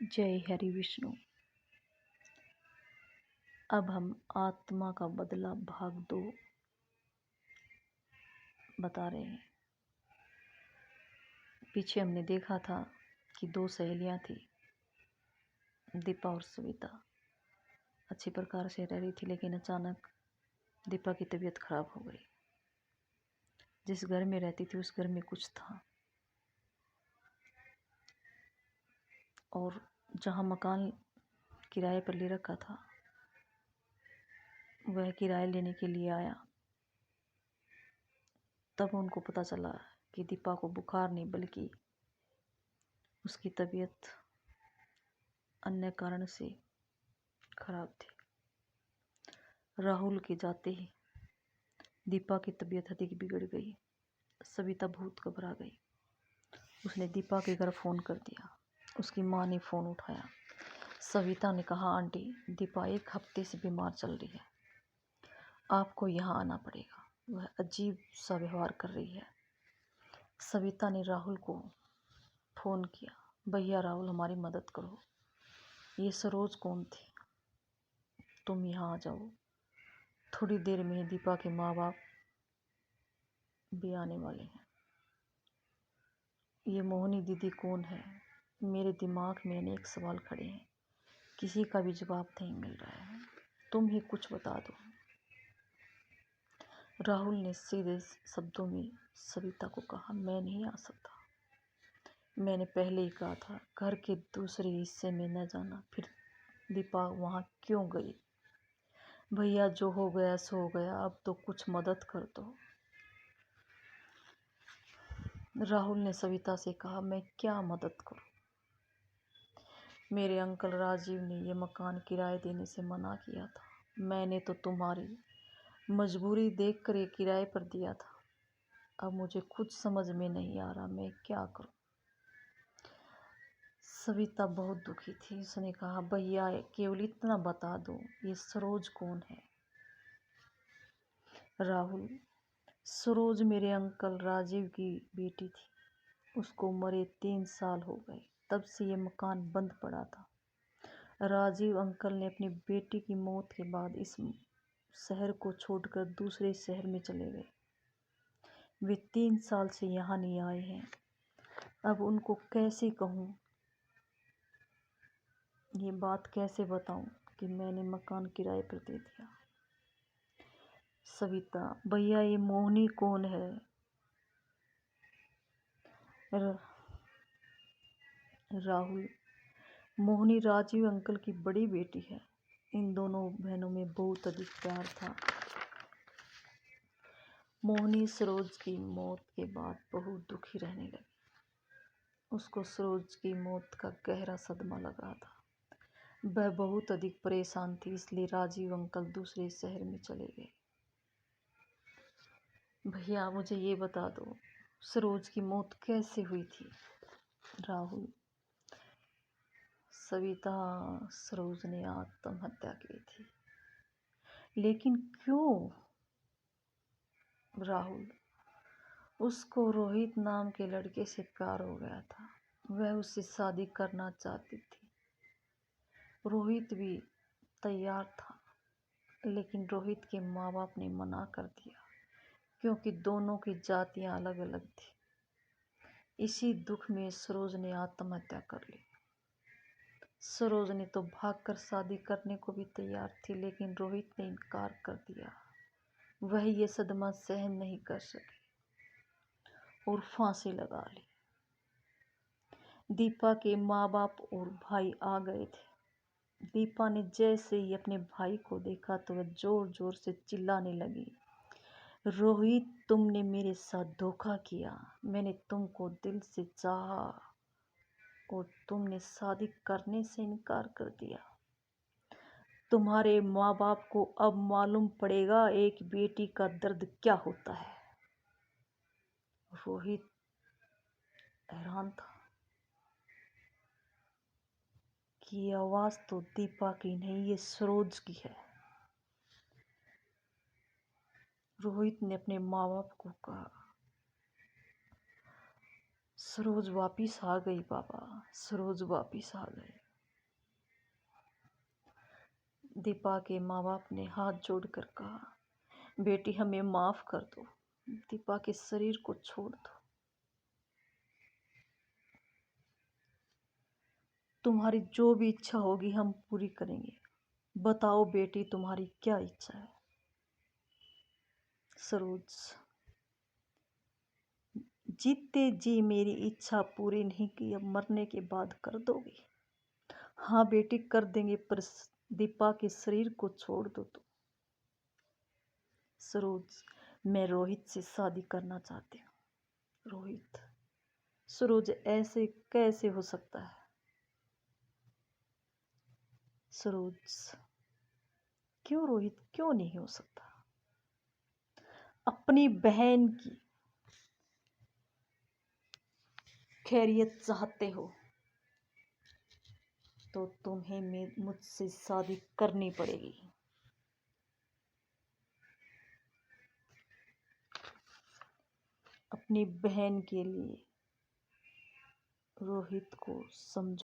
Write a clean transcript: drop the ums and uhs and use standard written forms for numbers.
जय हरि विष्णु। अब हम आत्मा का बदला भाग 2 बता रहे हैं। पीछे हमने देखा था कि 2 सहेलियां थी, दीपा और सविता। अच्छी प्रकार से रह रही थी, लेकिन अचानक दीपा की तबीयत खराब हो गई। जिस घर में रहती थी उस घर में कुछ था, और जहाँ मकान किराए पर ले रखा था वह किराए लेने के लिए आया। तब उनको पता चला कि दीपा को बुखार नहीं बल्कि उसकी तबीयत अन्य कारण से खराब थी। राहुल के जाते ही दीपा की तबीयत अधिक बिगड़ गई। सविता बहुत घबरा गई। उसने दीपा के घर फ़ोन कर दिया। उसकी माँ ने फ़ोन उठाया। सविता ने कहा, आंटी, दीपा 1 हफ्ते से बीमार चल रही है, आपको यहाँ आना पड़ेगा। वह अजीब सा व्यवहार कर रही है। सविता ने राहुल को फ़ोन किया, भैया राहुल, हमारी मदद करो। ये सरोज कौन थी? तुम यहाँ आ जाओ। थोड़ी देर में दीपा के माँ बाप भी आने वाले हैं। ये मोहिनी दीदी कौन है? मेरे दिमाग में अनेक सवाल खड़े हैं, किसी का भी जवाब नहीं मिल रहा है। तुम ही कुछ बता दो। राहुल ने सीधे शब्दों में सविता को कहा, मैं नहीं आ सकता। मैंने पहले ही कहा था घर के दूसरे हिस्से में न जाना। फिर दीपा वहाँ क्यों गई? भैया, जो हो गया सो हो गया, अब तो कुछ मदद कर दो। राहुल ने सविता से कहा, मैं क्या मदद करूं? मेरे अंकल राजीव ने ये मकान किराए देने से मना किया था। मैंने तो तुम्हारी मजबूरी देखकर ये किराए पर दिया था। अब मुझे खुद समझ में नहीं आ रहा मैं क्या करूं। सविता बहुत दुखी थी। उसने कहा, भैया, केवल इतना बता दो, ये सरोज कौन है? राहुल, सरोज मेरे अंकल राजीव की बेटी थी। उसको मरे 3 साल हो गए। तब से ये मकान बंद पड़ा था। राजीव अंकल ने अपनी बेटी की मौत के बाद इस शहर को छोड़कर दूसरे शहर में चले गए। वे 3 साल से यहाँ नहीं आए हैं। अब उनको कैसे कहूँ, ये बात कैसे बताऊँ कि मैंने मकान किराए पर दे दिया। सविता, भैया, ये मोहिनी कौन है? राहुल, मोहिनी राजीव अंकल की बड़ी बेटी है। इन दोनों बहनों में बहुत अधिक प्यार था। मोहिनी सरोज की मौत के बाद बहुत दुखी रहने लगी। उसको सरोज की मौत का गहरा सदमा लगा था। वह बहुत अधिक परेशान थी, इसलिए राजीव अंकल दूसरे शहर में चले गए। भैया, मुझे ये बता दो, सरोज की मौत कैसे हुई थी? राहुल, सविता, सरोज ने आत्महत्या की थी। लेकिन क्यों? राहुल, उसको रोहित नाम के लड़के से प्यार हो गया था। वह उससे शादी करना चाहती थी। रोहित भी तैयार था, लेकिन रोहित के माँ बाप ने मना कर दिया, क्योंकि दोनों की जातियां अलग अलग थी। इसी दुख में सरोज ने आत्महत्या कर ली। सरोज ने तो भागकर शादी करने को भी तैयार थी, लेकिन रोहित ने इनकार कर दिया। वह ये सदमा सहन नहीं कर सकी और फांसी लगा ली। दीपा के माँ बाप और भाई आ गए थे। दीपा ने जैसे ही अपने भाई को देखा तो वह जोर जोर से चिल्लाने लगी, रोहित, तुमने मेरे साथ धोखा किया। मैंने तुमको दिल से चाहा और तुमने शादी करने से इनकार कर दिया। तुम्हारे माँ बाप को अब मालूम पड़ेगा एक बेटी का दर्द क्या होता है। रोहित हैरान था कि ये आवाज़ तो दीपा की नहीं, ये सरोज की है। रोहित ने अपने माँ बाप को कहा, सरोज वापिस आ गई पापा, सरोज वापिस आ गई। दीपा के माँ बाप ने हाथ जोड़कर कहा, बेटी हमें माफ कर दो, दीपा के शरीर को छोड़ दो। तुम्हारी जो भी इच्छा होगी हम पूरी करेंगे। बताओ बेटी तुम्हारी क्या इच्छा है? सरोज, जीते जी मेरी इच्छा पूरी नहीं की, अब मरने के बाद कर दोगे? हाँ बेटी कर देंगे, पर दीपा के शरीर को छोड़ दो तो। सरोज, मैं रोहित से शादी करना चाहती हूँ। रोहित? सरोज, ऐसे कैसे हो सकता है? सरोज, क्यों रोहित, क्यों नहीं हो सकता? अपनी बहन की खैरियत चाहते हो तो तुम्हें मुझसे शादी करनी पड़ेगी। अपनी बहन के लिए रोहित को समझो।